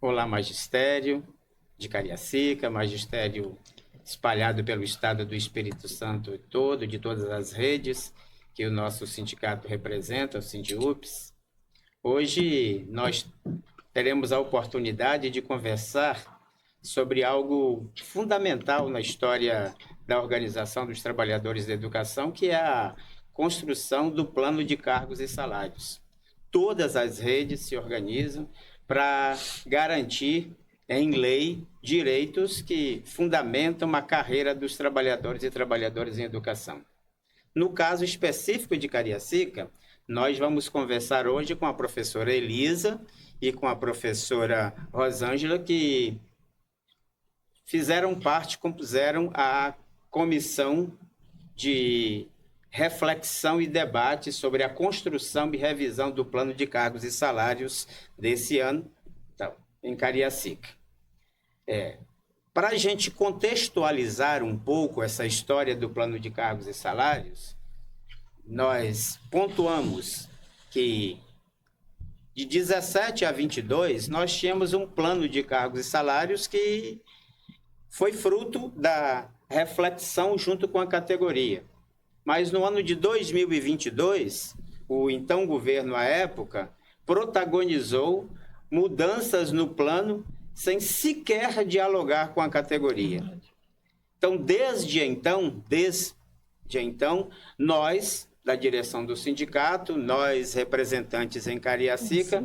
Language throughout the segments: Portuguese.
Olá, magistério de Cariacica, magistério espalhado pelo estado do Espírito Santo todo, de todas as redes que o nosso sindicato representa, o Sindiups. Hoje nós teremos a oportunidade de conversar sobre algo fundamental na história da Organização dos Trabalhadores da Educação, que é a construção do plano de cargos e salários. Todas as redes se organizam para garantir em lei direitos que fundamentam a carreira dos trabalhadores e trabalhadoras em educação. No caso específico de Cariacica, nós vamos conversar hoje com a professora Elisa e com a professora Rosângela, que compuseram a comissão de reflexão e debate sobre a construção e revisão do plano de cargos e salários desse ano, então, em Cariacica. Para a gente contextualizar um pouco essa história do plano de cargos e salários, nós pontuamos que de 17 a 22, nós tínhamos um plano de cargos e salários que foi fruto da reflexão junto com a categoria. Mas no ano de 2022, o então governo à época protagonizou mudanças no plano sem sequer dialogar com a categoria. Então, desde então, nós, da direção do sindicato, nós representantes em Cariacica,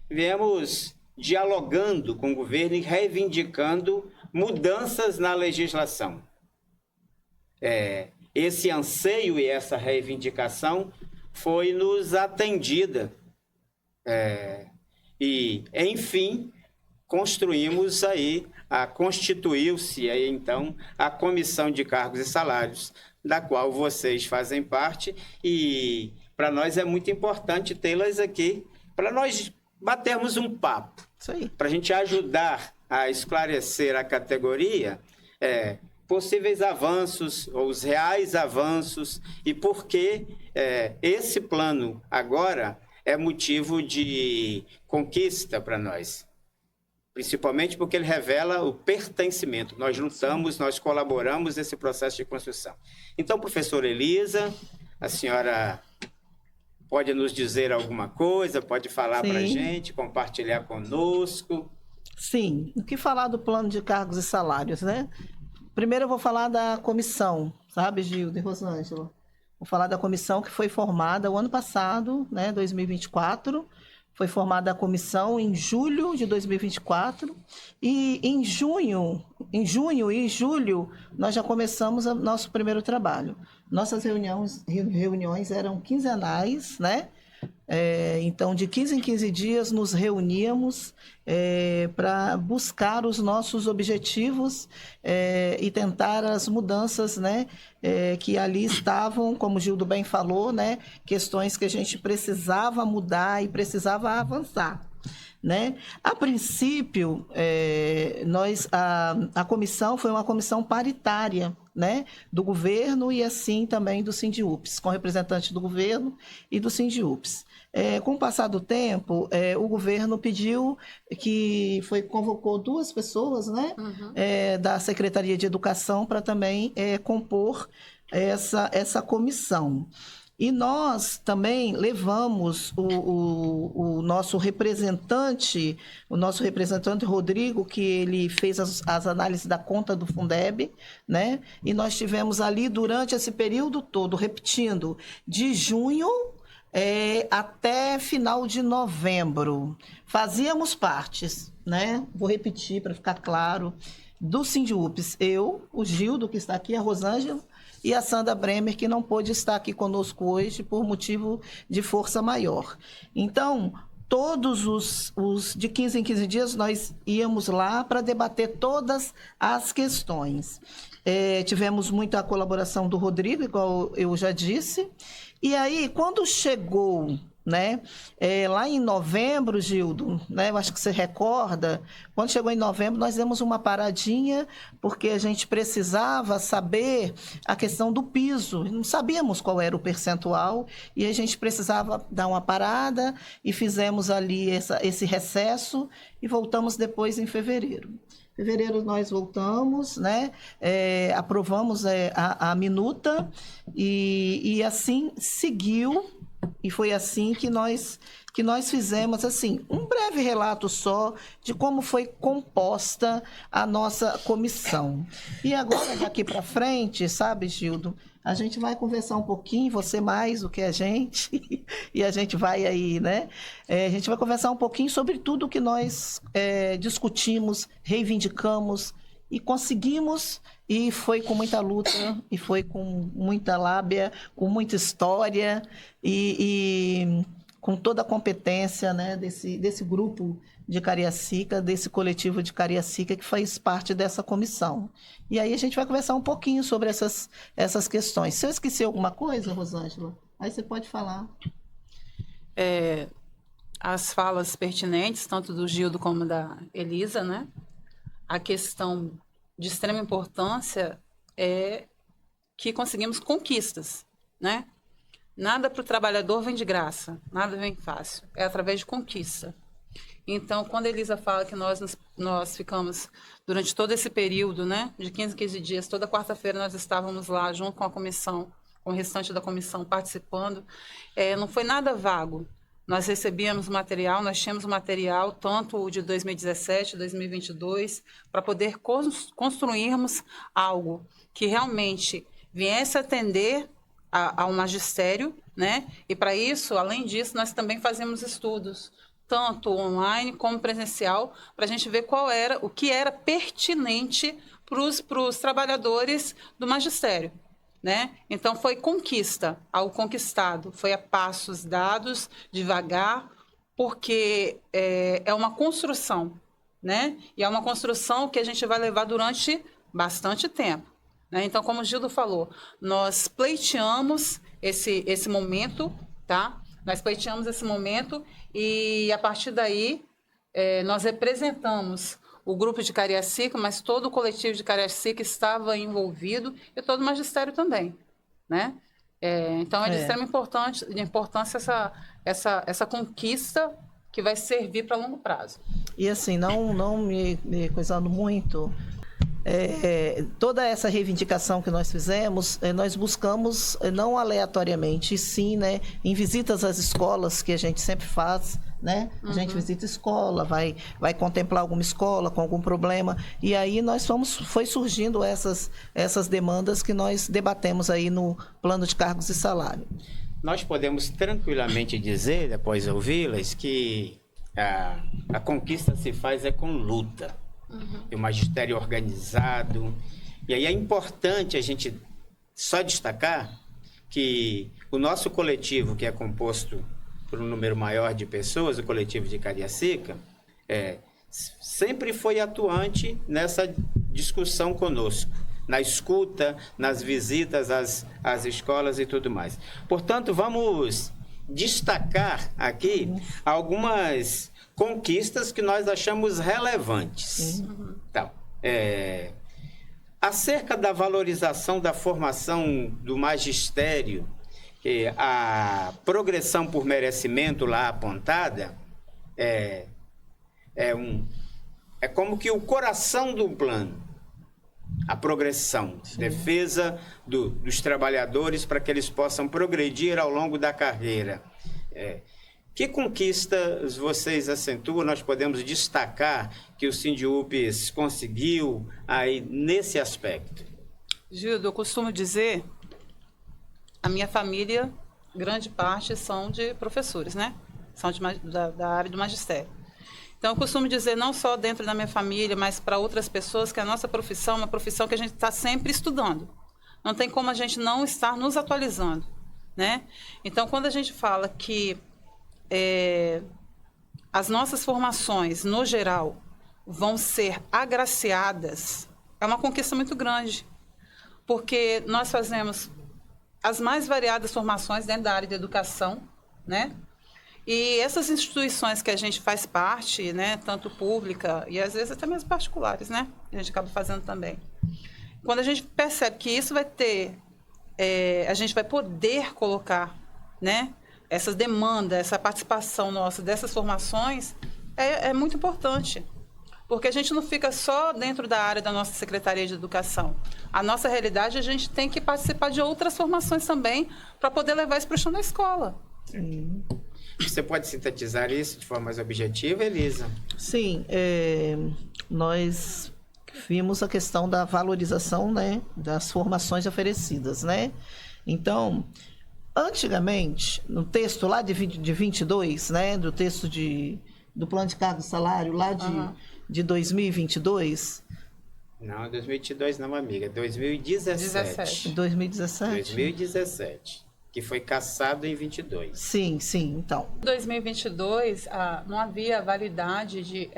viemos dialogando com o governo e reivindicando mudanças na legislação. Esse anseio e essa reivindicação foi nos atendida. E, enfim, constituiu-se aí, então, a Comissão de Cargos e Salários, da qual vocês fazem parte, e para nós é muito importante tê-las aqui, para nós batermos um papo, para a gente ajudar a esclarecer a categoria, possíveis avanços, ou os reais avanços, e por que esse plano agora é motivo de conquista para nós. Principalmente porque ele revela o pertencimento. Nós lutamos, nós colaboramos nesse processo de construção. Então, professora Elisa, a senhora pode nos dizer alguma coisa, pode falar para a gente, compartilhar conosco. Sim, o que falar do plano de cargos e salários, né? Primeiro eu vou falar da comissão, sabe, Gilda e Rosângela? Vou falar da comissão que foi formada o ano passado, né, 2024. Foi formada a comissão em julho de 2024 e em junho e julho nós já começamos o nosso primeiro trabalho. Nossas reuniões eram quinzenais, né? Então, de 15 em 15 dias, nos reuníamos para buscar os nossos objetivos e tentar as mudanças, né, que ali estavam, como o Gildo bem falou, né, questões que a gente precisava mudar e precisava avançar. Né? A princípio, a comissão foi uma comissão paritária, né, do governo e assim também do Sindiups, com representantes do governo e do Sindiups. Com o passar do tempo, o governo pediu convocou 2 pessoas, né, da Secretaria de Educação para também compor essa comissão. E nós também levamos o nosso representante Rodrigo, que ele fez as análises da conta do Fundeb, né? E nós tivemos ali durante esse período todo, repetindo, de junho até final de novembro. Fazíamos partes, né? Vou repetir para ficar claro, do Sindiups, eu, o Gildo, que está aqui, a Rosângela, e a Sandra Bremer, que não pôde estar aqui conosco hoje por motivo de força maior. Então, todos os de 15 em 15 dias, nós íamos lá para debater todas as questões. Tivemos muita colaboração do Rodrigo, igual eu já disse. E aí, quando chegou né? Lá em novembro, Gildo, né? Eu acho que você recorda, quando chegou em novembro, nós demos uma paradinha, porque a gente precisava saber a questão do piso. Não sabíamos qual era o percentual, e a gente precisava dar uma parada, e fizemos ali esse recesso, e voltamos depois em fevereiro. Em fevereiro nós voltamos, né? Aprovamos a minuta, e assim seguiu. E foi assim que nós fizemos, assim, um breve relato só de como foi composta a nossa comissão. E agora, daqui para frente, sabe, Gildo, a gente vai conversar um pouquinho, você mais do que a gente, e a gente vai aí, né? A gente vai conversar um pouquinho sobre tudo que nós discutimos, reivindicamos e conseguimos. E foi com muita luta, e foi com muita lábia, com muita história e com toda a competência, né, desse grupo de Cariacica, desse coletivo de Cariacica que faz parte dessa comissão. E aí a gente vai conversar um pouquinho sobre essas questões. Se eu esqueci alguma coisa, Rosângela, aí você pode falar. As falas pertinentes, tanto do Gildo como da Elisa, né? A questão de extrema importância é que conseguimos conquistas, né? Nada para o trabalhador vem de graça, nada vem fácil, é através de conquista. Então, quando a Elisa fala que nós ficamos durante todo esse período, né, de 15 dias, toda quarta-feira nós estávamos lá junto com a comissão, com o restante da comissão participando, não foi nada vago. Nós recebíamos material, nós tínhamos material, tanto o de 2017, 2022, para poder construirmos algo que realmente viesse atender ao magistério, né? E para isso, além disso, nós também fazemos estudos, tanto online como presencial, para a gente ver o que era pertinente para os trabalhadores do magistério. Né? Então, foi conquista, algo conquistado, foi a passos dados, devagar, porque é uma construção, né? E é uma construção que a gente vai levar durante bastante tempo. Né? Então, como o Gildo falou, nós pleiteamos esse momento, tá? Nós pleiteamos esse momento e, a partir daí, nós representamos o grupo de Cariacica, mas todo o coletivo de Cariacica estava envolvido e todo o magistério também, né? Então, é de extrema importância essa conquista que vai servir para longo prazo. E assim, não me coisando muito, toda essa reivindicação que nós fizemos, nós buscamos não aleatoriamente, e sim, né, em visitas às escolas que a gente sempre faz, né? A gente visita escola, vai contemplar alguma escola com algum problema, e aí foi surgindo essas demandas que nós debatemos aí no plano de cargos e salário. Nós podemos tranquilamente dizer, após ouvi-las, que a conquista se faz com luta. E o magistério organizado. E aí é importante a gente só destacar que o nosso coletivo, que é composto por um número maior de pessoas, o coletivo de Cariacica, sempre foi atuante nessa discussão conosco, na escuta, nas visitas às escolas e tudo mais. Portanto, vamos destacar aqui algumas conquistas que nós achamos relevantes. Então, acerca da valorização da formação do magistério, a progressão por merecimento lá apontada é como que o coração do plano, a progressão, defesa dos trabalhadores para que eles possam progredir ao longo da carreira. Que conquistas vocês acentuam? Nós podemos destacar que o Sindiúpes conseguiu aí nesse aspecto. Gildo, eu costumo dizer, a minha família, grande parte, são de professores, né? São da área do magistério. Então, eu costumo dizer, não só dentro da minha família, mas para outras pessoas, que a nossa profissão é uma profissão que a gente está sempre estudando. Não tem como a gente não estar nos atualizando, né? Então, quando a gente fala que as nossas formações, no geral, vão ser agraciadas, é uma conquista muito grande, porque nós fazemos as mais variadas formações dentro da área de educação, né? E essas instituições que a gente faz parte, né, tanto pública e às vezes até mesmo particulares, né, a gente acaba fazendo também. Quando a gente percebe que isso vai ter, a gente vai poder colocar, né, essas demandas, essa participação nossa dessas formações, é muito importante. Porque a gente não fica só dentro da área da nossa Secretaria de Educação. A nossa realidade, a gente tem que participar de outras formações também para poder levar isso para o chão da escola. Sim. Você pode sintetizar isso de forma mais objetiva, Elisa? Sim, nós vimos a questão da valorização, né, das formações oferecidas, né? Então, antigamente, no texto lá de 22, né, do texto do plano de cargo e salário lá de 2022... Não, 2022 não, amiga, 2017. 2017, que foi cassado em 22. Sim, então. Em 2022, não havia validade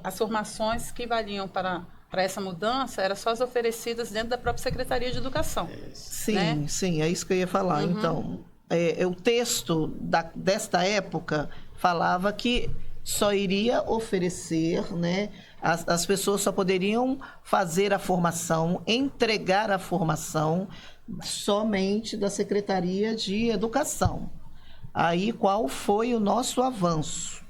as formações que valiam para essa mudança eram só as oferecidas dentro da própria Secretaria de Educação. Sim, né? Sim, é isso que eu ia falar. Então, o texto desta época falava que só iria oferecer, né? As pessoas só poderiam fazer a formação, entregar a formação somente da Secretaria de Educação. Aí, qual foi o nosso avanço?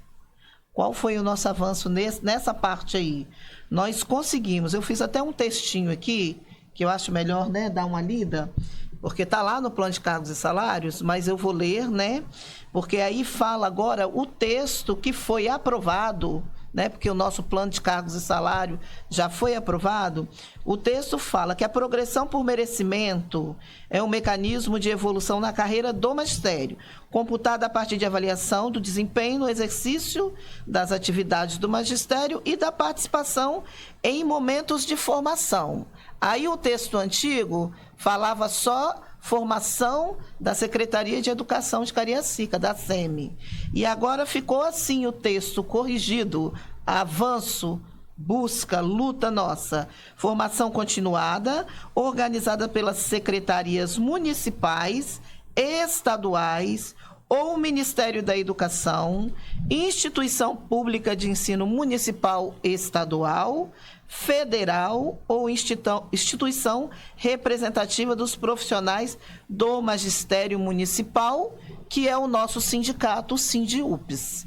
Qual foi o nosso avanço nessa parte aí? Nós conseguimos, eu fiz até um textinho aqui, que eu acho melhor, né, dar uma lida, porque está lá no plano de cargos e salários, mas eu vou ler, né? Porque aí fala agora o texto que foi aprovado, né? Porque o nosso plano de cargos e salário já foi aprovado. O texto fala que a progressão por merecimento é um mecanismo de evolução na carreira do magistério, computada a partir de avaliação do desempenho no exercício das atividades do magistério e da participação em momentos de formação. Aí o texto antigo falava só formação da Secretaria de Educação de Cariacica, da SEMI. E agora ficou assim o texto corrigido: avanço, busca, luta nossa. Formação continuada, organizada pelas secretarias municipais, estaduais ou Ministério da Educação, instituição pública de ensino municipal estadual, federal ou instituição representativa dos profissionais do magistério municipal, que é o nosso sindicato, o SINDIUPS.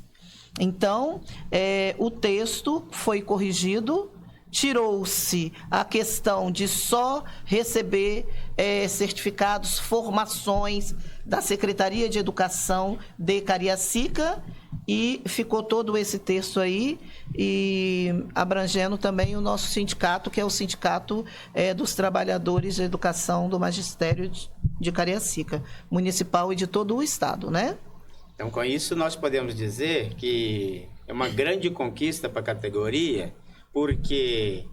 Então, o texto foi corrigido, tirou-se a questão de só receber certificados, formações da Secretaria de Educação de Cariacica, e ficou todo esse texto aí, e abrangendo também o nosso sindicato, que é o Sindicato dos Trabalhadores de Educação do Magistério de Cariacica, municipal e de todo o estado, né? Então, com isso, nós podemos dizer que é uma grande conquista para a categoria, porque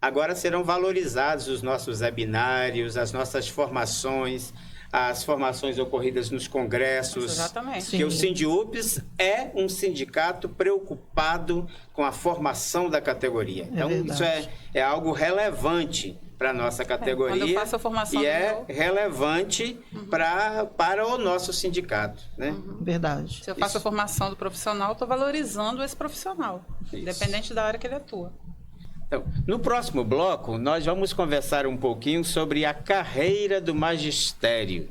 agora serão valorizados os nossos webinários, as nossas formações, as formações ocorridas nos congressos. Exatamente. Porque o SINDIUPS é um sindicato preocupado com a formação da categoria. Então, isso é algo relevante para a nossa categoria. Quando eu faço a formação e relevante para o nosso sindicato. Né? Verdade. Se eu faço a formação do profissional, estou valorizando esse profissional, independente da área que ele atua. Então, no próximo bloco, nós vamos conversar um pouquinho sobre a carreira do magistério,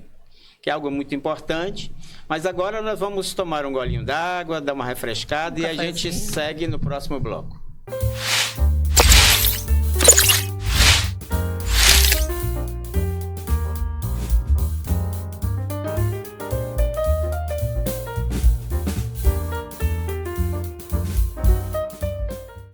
que é algo muito importante, mas agora nós vamos tomar um golinho d'água, dar uma refrescada e a gente segue no próximo bloco.